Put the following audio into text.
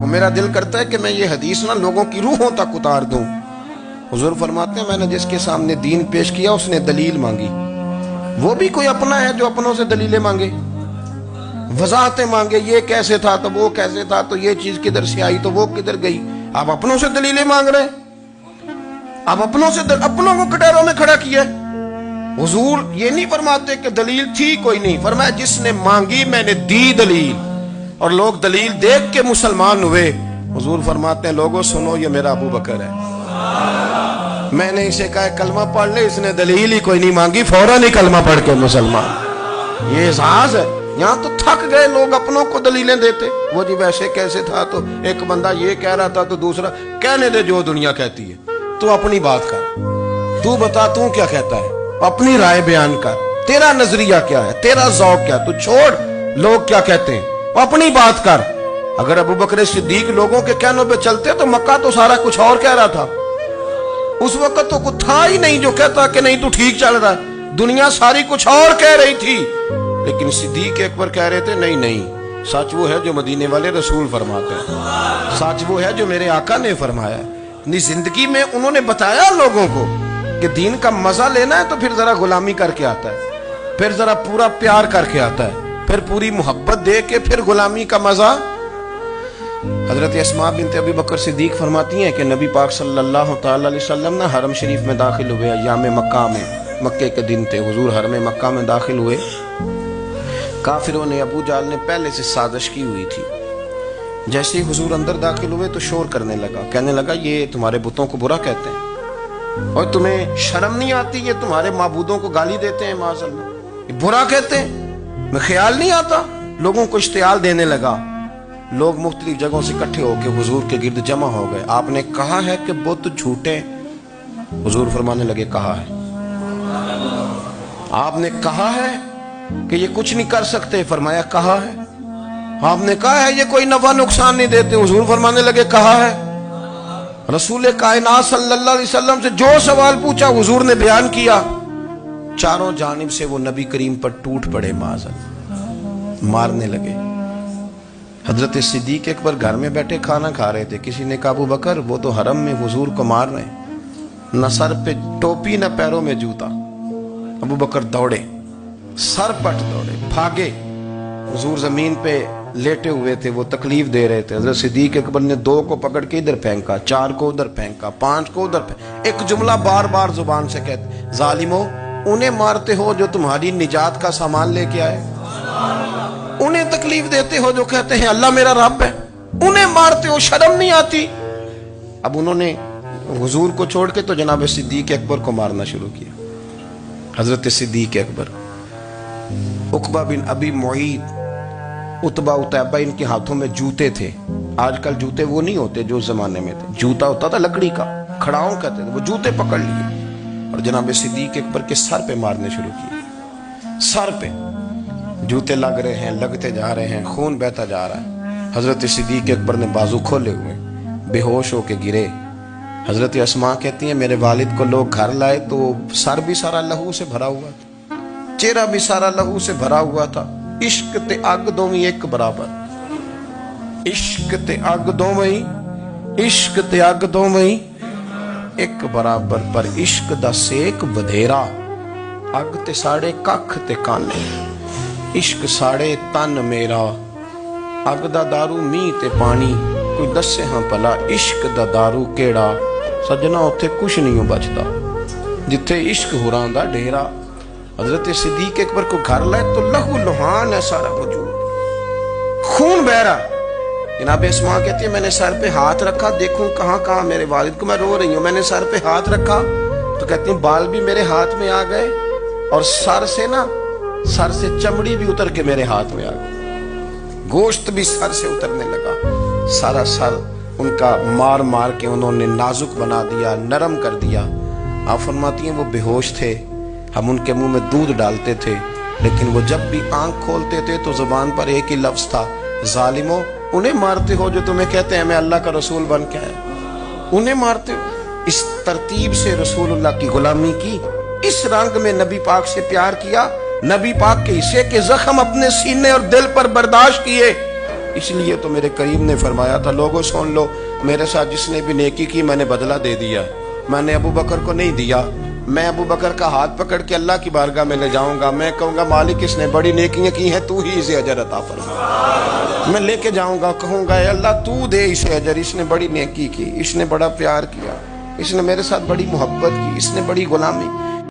میرا دل کرتا ہے کہ میں یہ حدیث نہ لوگوں کی روحوں تک اتار دوں۔ حضور فرماتے ہیں میں نے جس کے سامنے دین پیش کیا اس نے دلیل مانگی، وہ بھی کوئی اپنا ہے جو اپنوں سے دلیلیں مانگے، وضاحتیں مانگے، یہ کیسے تھا تو وہ کیسے تھا تو یہ چیز کدھر سے آئی تو وہ کدھر گئی۔ آپ اپنوں سے دلیلیں مانگ رہے ہیں، آپ اپنوں کو کٹہروں میں کھڑا کیا ہے۔ حضور یہ نہیں فرماتے کہ دلیل تھی کوئی نہیں، فرمایا جس نے مانگی میں نے دی دلیل، اور لوگ دلیل دیکھ کے مسلمان ہوئے۔ حضور فرماتے ہیں لوگوں سنو یہ میرا ابو بکر ہے، میں نے اسے کہا کلمہ پڑھ لے، اس نے دلیل ہی کوئی نہیں مانگی، فوراً ہی کلمہ پڑھ کے مسلمان۔ یہ اعزاز ہے۔ یہاں تو تھک گئے لوگ اپنوں کو دلیلیں دیتے، وہ جی ویسے کیسے تھا تو ایک بندہ یہ کہہ رہا تھا تو دوسرا کہنے دے جو دنیا کہتی ہے، تو اپنی بات کر، تو بتا تو کیا کہتا ہے، اپنی رائے بیان کر، تیرا نظریہ کیا ہے، تیرا ذوق کیا، تو چھوڑ لوگ کیا کہتے ہیں، اپنی بات کر۔ اگر ابو بکر صدیق لوگوں کے کہنوں پہ چلتے تو مکہ تو سارا کچھ اور کہہ رہا تھا، اس وقت تو کچھ تھا ہی نہیں جو کہتا کہ نہیں تو ٹھیک چل رہا ہے، دنیا ساری کچھ اور کہہ رہی تھی، لیکن صدیق اکبر کہہ رہے تھے نہیں نہیں، سچ وہ ہے جو مدینے والے رسول فرماتے ہیں، سچ وہ ہے جو میرے آقا نے فرمایا ہے۔ اپنی زندگی میں انہوں نے بتایا لوگوں کو کہ دین کا مزہ لینا ہے تو پھر ذرا غلامی کر کے آتا ہے، پھر ذرا پورا پیار کر کے آتا ہے، پھر پوری محبت دے کے پھر غلامی کا مزہ۔ حضرت اسماء بنت ابی بکر صدیق فرماتی ہیں کہ نبی پاک صلی اللہ تعالی علیہ وسلم نہ حرم شریف میں داخل ہوئے، ایام مکہ میں، مکے کے دن تھے، حضور حرم مکہ میں داخل ہوئے، کافروں نے، ابو جہل نے پہلے سے سازش کی ہوئی تھی۔ جیسے ہی حضور اندر داخل ہوئے تو شور کرنے لگا، کہنے لگا یہ تمہارے بتوں کو برا کہتے ہیں اور تمہیں شرم نہیں آتی، یہ تمہارے معبودوں کو گالی دیتے ہیں، معاذ اللہ یہ برا کہتے ہیں، میں خیال نہیں آتا۔ لوگوں کو اشتعال دینے لگا، لوگ مختلف جگہوں سے اکٹھے ہو کے حضور کے گرد جمع ہو گئے۔ آپ نے کہا ہے کہ بت جھوٹے، حضور فرمانے لگے کہا ہے۔ آپ نے کہا ہے کہ یہ کچھ نہیں کر سکتے، فرمایا کہا ہے۔ آپ نے کہا ہے یہ کوئی نفع نقصان نہیں دیتے، حضور فرمانے لگے کہا ہے۔ رسول کائنات صلی اللہ علیہ وسلم سے جو سوال پوچھا حضور نے بیان کیا، چاروں جانب سے وہ نبی کریم پر ٹوٹ پڑے، معاذ مارنے لگے۔ حضرت صدیق اکبر گھر میں بیٹھے کھانا کھا رہے تھے، کسی نے کہا ابو بکر وہ تو حرم میں حضور کو مار رہے ہیں، نہ سر پہ ٹوپی نہ پیروں میں جوتا۔ ابو بکر دوڑے، سر پٹ دوڑے، بھاگے۔ حضور زمین پہ لیٹے ہوئے تھے، وہ تکلیف دے رہے تھے۔ حضرت صدیق اکبر نے 2 کو پکڑ کے ادھر پھینکا، 4 کو ادھر پھینکا، 5 کو ادھر پھینکا، ایک جملہ بار بار زبان سے کہتے ظالمو انہیں مارتے ہو جو تمہاری نجات کا سامان لے کے آئے، انہیں تکلیف دیتے ہو جو کہتے ہیں اللہ میرا رب ہے، انہیں مارتے ہو، شرم نہیں آتی۔ اب انہوں نے حضور کو چھوڑ کے تو جناب صدیق اکبر کو مارنا شروع کیا۔ حضرت صدیق اکبر، عقبہ بن ابی معیط، عتبہ اتیبہ، ان کے ہاتھوں میں جوتے تھے۔ آج کل جوتے وہ نہیں ہوتے جو اس زمانے میں تھے، جوتا ہوتا تھا لکڑی کا، کھڑاؤں کہتے تھے، وہ جوتے پکڑ لیے اور جناب صدیق اکبر کے سر پہ مارنے شروع کیے۔ سر پہ جوتے لگ رہے ہیں، لگتے جا رہے ہیں، خون بہتا جا رہا ہے۔ حضرت صدیق اکبر نے بازو کھولے ہوئے بے ہوش ہو کے گرے۔ حضرت اسماء کہتی ہیں میرے والد کو لوگ گھر لائے تو سر بھی سارا لہو سے بھرا ہوا تھا، چہرہ بھی سارا لہو سے بھرا ہوا تھا۔ عشق تے اگ دوویں ایک برابر، عشق تے اگ دوویں، عشق تے اگ دوویں ایک برابر، پر عشق دا سیک ودھیرا، اگ تے ساڑے ککھ تے کانے، عشق ساڑے تن میرا، اگ دا دارو می تے پانی، کوئی دسے ہاں پلا عشق دا دارو کیڑا، سجنا اتھے کچھ نہیں بچتا جتھے عشق ہوراں دا ڈیرا۔ حضرت صدیق اکبر کو گھر لائے تو لہو لہان ہے سارا وجود، خون بہ رہا۔ جناب اسماء کہتی ہے میں نے سر پہ ہاتھ رکھا، دیکھوں کہاں کہاں میرے والد کو، میں رو رہی ہوں، میں نے سر پہ ہاتھ رکھا تو کہتی ہیں بال بھی میرے ہاتھ میں آ گئے اور سر سے چمڑی بھی اتر کے میرے ہاتھ میں آ گئی، گوشت بھی سر سے اترنے لگا، سارا سر ان کا مار مار کے انہوں نے نازک بنا دیا، نرم کر دیا۔ آپ فرماتی ہیں وہ بے ہوش تھے، ہم ان کے منہ میں دودھ ڈالتے تھے، لیکن وہ جب بھی آنکھ کھولتے تھے تو زبان پر ایک ہی لفظ تھا، ظالمو انہیں مارتے ہو جو تمہیں کہتے ہیں میں اللہ کا رسول بن کے آیا، انہیں مارتے ہو۔ اس ترتیب سے رسول اللہ کی غلامی کی، اس رنگ میں نبی پاک سے پیار کیا، نبی پاک کے حصے کے زخم اپنے سینے اور دل پر برداشت کیے، اس لیے تو میرے کریم نے فرمایا تھا لوگوں سن لو میرے ساتھ جس نے بھی نیکی کی میں نے بدلہ دے دیا. میں نے ابو بکر کو نہیں دیا. میں ابو بکر کا ہاتھ پکڑ کے اللہ کی بارگاہ میں لے جاؤں گا. میں کہوں گا مالک اس نے بڑی نیکیاں کی ہیں تو ہی اسے اجر عطا فرما. میں لے کے جاؤں گا کہوں گا اے اللہ تو دے اسے اجر. اس نے بڑی نیکی کی, اس نے بڑا پیار کیا, اس نے میرے ساتھ بڑی محبت کی, اس نے بڑی غلامی.